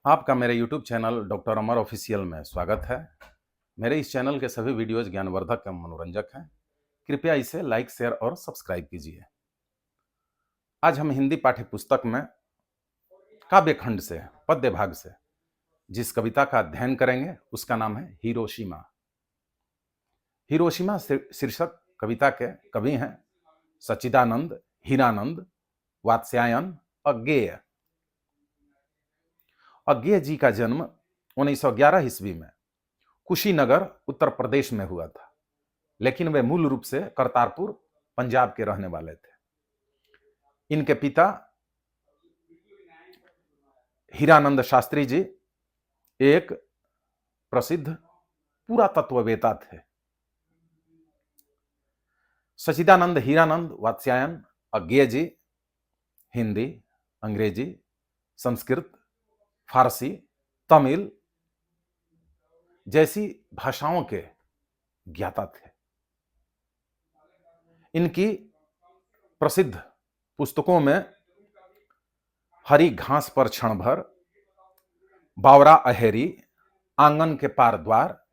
आपका मेरे YouTube channel doctor अमर official में स्वागत है। मेरे इस चैनल के सभी वीडियोज ज्ञानवर्धक एवं मनोरंजक हैं। कृपया इसे लाइक, शेयर और सब्सक्राइब कीजिए। आज हम हिंदी पाठ्य पुस्तक में काव्य खंड से, पद्य भाग से जिस कविता का अध्ययन करेंगे उसका नाम है हिरोशिमा। हिरोशिमा शीर्षक कविता के कवि हैं सच्चिदानंद, हीरानंद, वात्स्यायन, अज्ञेय। अज्ञेय जी का जन्म 1911 ईस्वी में कुशीनगर, उत्तर प्रदेश में हुआ था, लेकिन वे मूल रूप से करतारपुर, पंजाब के रहने वाले थे। इनके पिता हीरानंद शास्त्री जी एक प्रसिद्ध पुरातत्ववेत्ता थे। सच्चिदानंद, हीरानंद, वात्स्यायन, अज्ञेय जी हिंदी, अंग्रेजी, संस्कृत, फारसी, तमिल जैसी भाषाओं के ज्ञाता थे। इनकी प्रसिद्ध पुस्तकों में हरी घास पर क्षण भर, बावरा अहेरी, आंगन के पार द्वार,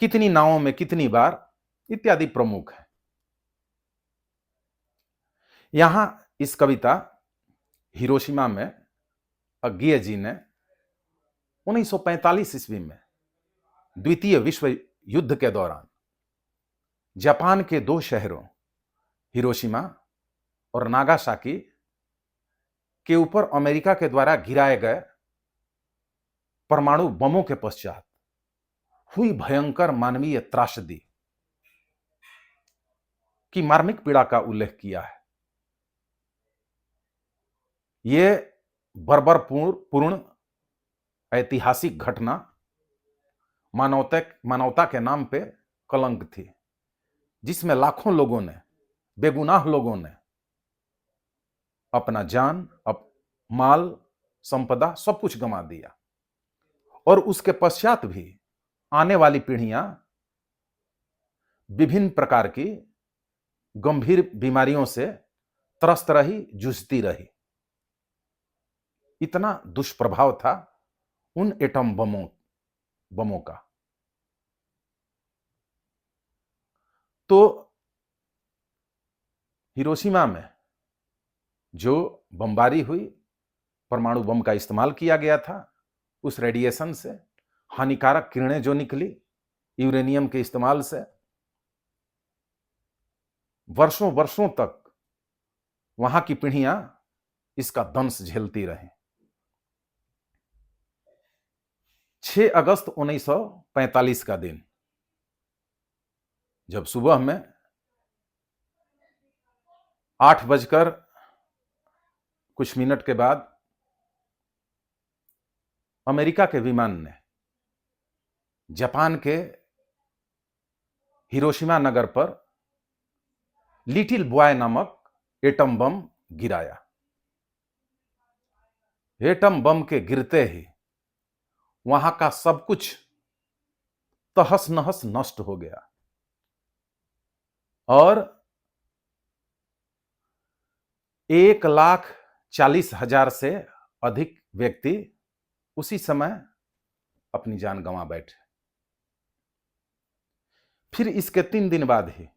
कितनी नावों में कितनी बार इत्यादि प्रमुख है। यहां इस कविता हिरोशिमा में अज्ञेय जी ने 1945 ईस्वी में द्वितीय विश्व युद्ध के दौरान जापान के दो शहरों हिरोशिमा और नागासाकी के ऊपर अमेरिका के द्वारा गिराए गए परमाणु बमों के पश्चात हुई भयंकर मानवीय त्रासदी की मार्मिक पीड़ा का उल्लेख किया है। ये बर्बरपूर्ण ऐतिहासिक घटना मानवता के नाम पे कलंक थी, जिसमें लाखों लोगों ने, बेगुनाह लोगों ने अपना जान, माल, संपदा सब कुछ गंवा दिया। और उसके पश्चात भी आने वाली पीढ़ियां विभिन्न प्रकार की गंभीर बीमारियों से त्रस्त रही, जूझती रही। इतना दुष्प्रभाव था उन एटम बमों का। तो हिरोशिमा में जो बमबारी हुई, परमाणु बम का इस्तेमाल किया गया था, उस रेडिएशन से हानिकारक किरणें जो निकली यूरेनियम के इस्तेमाल से, वर्षों वर्षों तक वहां की पीढ़ियां इसका दंश झेलती रही। 6 अगस्त 1945 का दिन, जब सुबह में 8 बजकर कुछ मिनट के बाद अमेरिका के विमान ने जापान के हिरोशिमा नगर पर लिटिल बॉय नामक एटम बम गिराया। एटम बम के गिरते ही वहां का सब कुछ तहस नहस नष्ट हो गया और 1,40,000 से अधिक व्यक्ति उसी समय अपनी जान गंवा बैठे। फिर इसके 3 दिन बाद ही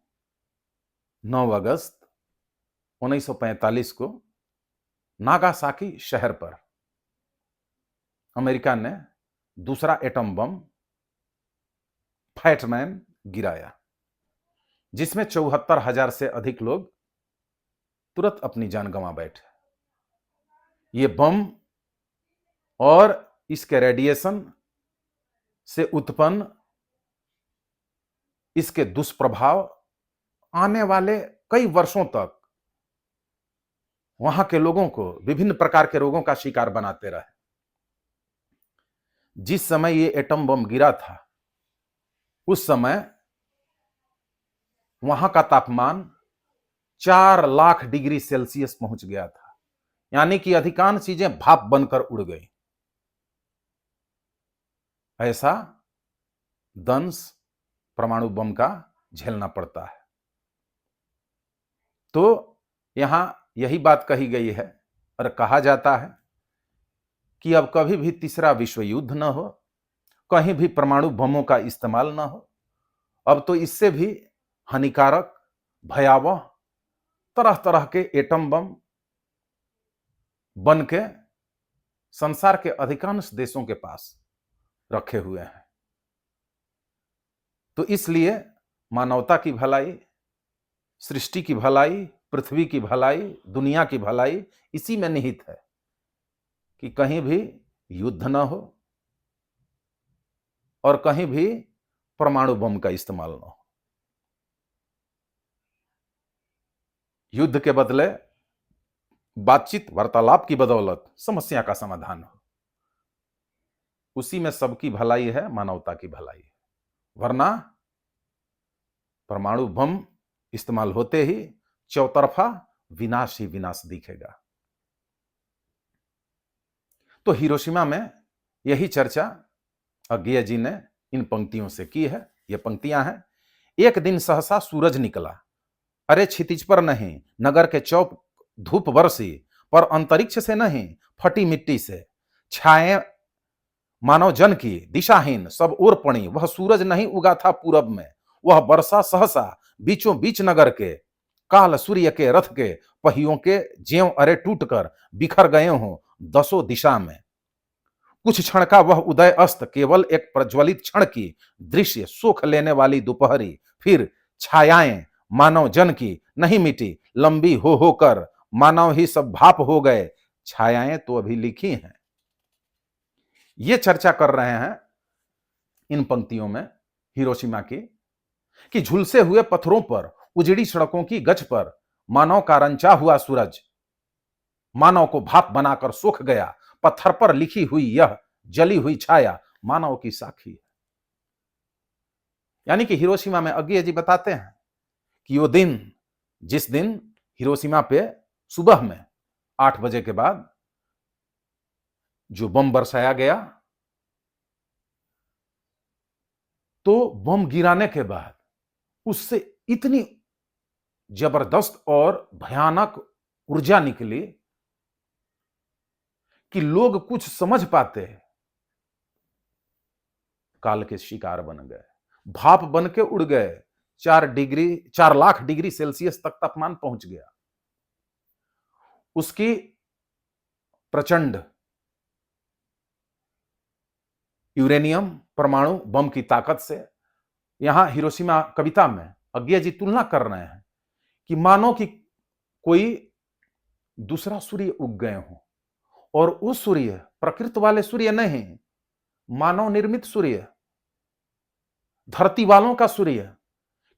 9 अगस्त 1945 को नागासाकी शहर पर अमेरिका ने दूसरा एटम बम फैटमैन गिराया, जिसमें 74,000 से अधिक लोग तुरंत अपनी जान गंवा बैठे। ये बम और इसके रेडिएशन से उत्पन्न इसके दुष्प्रभाव आने वाले कई वर्षों तक वहां के लोगों को विभिन्न प्रकार के रोगों का शिकार बनाते रहे। जिस समय ये एटम बम गिरा था, उस समय वहां का तापमान 4 लाख डिग्री सेल्सियस पहुंच गया था, यानी कि अधिकांश चीजें भाप बनकर उड़ गई। ऐसा दंश परमाणु बम का झेलना पड़ता है। तो यहां यही बात कही गई है और कहा जाता है कि अब कभी भी तीसरा विश्व युद्ध न हो, कहीं भी परमाणु बमों का इस्तेमाल न हो। अब तो इससे भी हानिकारक, भयावह तरह तरह के एटम बम बन के संसार के अधिकांश देशों के पास रखे हुए हैं। तो इसलिए मानवता की भलाई, सृष्टि की भलाई, पृथ्वी की भलाई, दुनिया की भलाई इसी में निहित है कि कहीं भी युद्ध न हो और कहीं भी परमाणु बम का इस्तेमाल न हो। युद्ध के बदले बातचीत, वार्तालाप की बदौलत समस्या का समाधान हो, उसी में सबकी भलाई है, मानवता की भलाई है। वरना परमाणु बम इस्तेमाल होते ही चौतरफा विनाश ही विनाश दिखेगा। तो हिरोशिमा में यही चर्चा अज्ञेय जी ने इन पंक्तियों से की है। ये पंक्तियां हैं, एक दिन सहसा सूरज निकला, अरे क्षितिज पर नहीं, नगर के चौक धूप बरसी, पर अंतरिक्ष से नहीं, फटी मिट्टी से, छाए मानव जन की दिशाहीन सब ओर पड़ी, वह सूरज नहीं उगा था पूरब में, वह बरसा सहसा बीचों बीच नगर के, काल सूर्य के रथ के पहियों के ज्यों अरे टूटकर बिखर गए हों दसों दिशा में। कुछ क्षण का वह उदय अस्त केवल एक प्रज्वलित क्षण की दृश्य सुख लेने वाली दोपहरी, फिर छायाएं मानव जन की नहीं मिटी, लंबी हो होकर मानव ही सब भाप हो गए, छायाएं तो अभी लिखी हैं। ये चर्चा कर रहे हैं इन पंक्तियों में हिरोशिमा की कि झुलसे हुए पत्थरों पर, उजड़ी सड़कों की गज पर मानव का रंचा हुआ सूरज मानव को भाप बनाकर सूख गया, पत्थर पर लिखी हुई यह जली हुई छाया मानव की साखी है। यानी कि हिरोशिमा में अज्ञेय जी बताते हैं कि वो दिन, जिस दिन हिरोशिमा पे सुबह में 8 बजे के बाद जो बम बरसाया गया, तो बम गिराने के बाद उससे इतनी जबरदस्त और भयानक ऊर्जा निकली कि लोग कुछ समझ पाते काल के शिकार बन गए, भाप बन के उड़ गए। 4 लाख डिग्री सेल्सियस तक तापमान पहुंच गया। उसकी प्रचंड यूरेनियम परमाणु बम की ताकत से यहां हिरोशिमा कविता में अज्ञेय जी तुलना कर रहे हैं कि मानो कि कोई दूसरा सूर्य उग गए हो, और वो सूर्य प्रकृति वाले सूर्य नहीं, मानव निर्मित सूर्य, धरती वालों का सूर्य,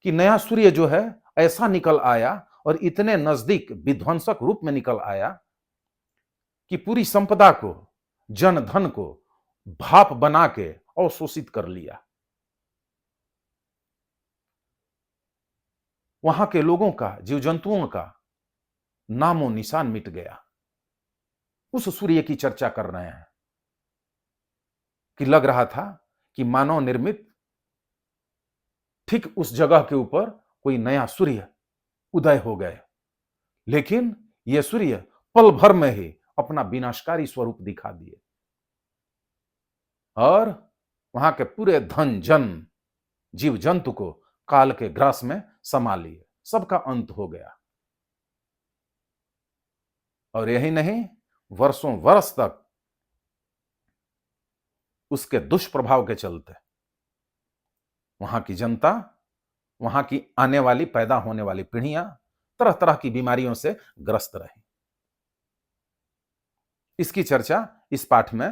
कि नया सूर्य जो है ऐसा निकल आया और इतने नजदीक विध्वंसक रूप में निकल आया कि पूरी संपदा को, जन धन को भाप बना के अवशोषित कर लिया। वहां के लोगों का, जीव जंतुओं का नामो निशान मिट गया। उस सूर्य की चर्चा कर रहे हैं कि लग रहा था कि मानव निर्मित ठीक उस जगह के ऊपर कोई नया सूर्य उदय हो गए, लेकिन यह सूर्य पल भर में ही अपना विनाशकारी स्वरूप दिखा दिए और वहां के पूरे धन जन जीव जंतु को काल के ग्रास में समा लिए। सबका अंत हो गया। और यही नहीं, वर्षों वर्ष तक उसके दुष्प्रभाव के चलते वहां की जनता, वहां की आने वाली, पैदा होने वाली पीढ़ियां तरह तरह की बीमारियों से ग्रस्त रही। इसकी चर्चा इस पाठ में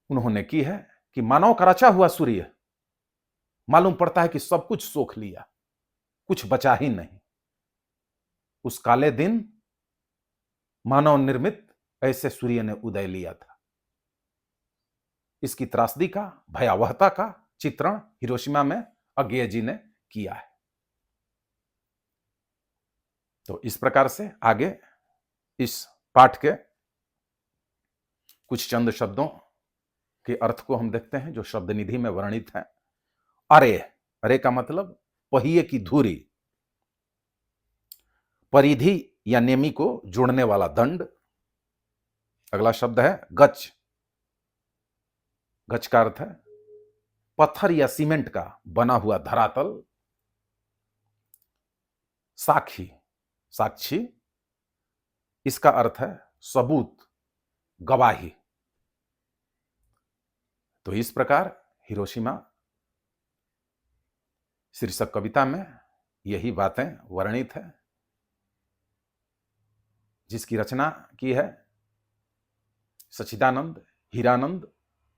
उन्होंने की है कि मानव का रचा हुआ सूर्य मालूम पड़ता है कि सब कुछ सोख लिया, कुछ बचा ही नहीं। उस काले दिन मानव निर्मित ऐसे सूर्य ने उदय लिया था। इसकी त्रासदी का, भयावहता का चित्रण हिरोशिमा में अज्ञेय जी ने किया है। तो इस प्रकार से आगे इस पाठ के कुछ चंद शब्दों के अर्थ को हम देखते हैं जो शब्द निधि में वर्णित है। अरे, अरे का मतलब पहिए की धुरी, परिधि या नेमी को जोड़ने वाला दंड, अगला शब्द है गच। गच का अर्थ है पत्थर या सीमेंट का बना हुआ धरातल। साखी, साक्षी, इसका अर्थ है सबूत, गवाही। तो इस प्रकार हिरोशिमा शीर्षक कविता में यही बातें वर्णित है, जिसकी रचना की है सच्चिदानंद हीरानंद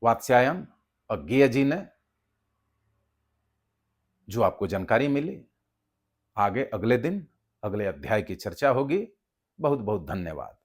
वात्स्यायन अज्ञेय जी ने। जो आपको जानकारी मिली, आगे अगले दिन अगले अध्याय की चर्चा होगी। बहुत बहुत धन्यवाद।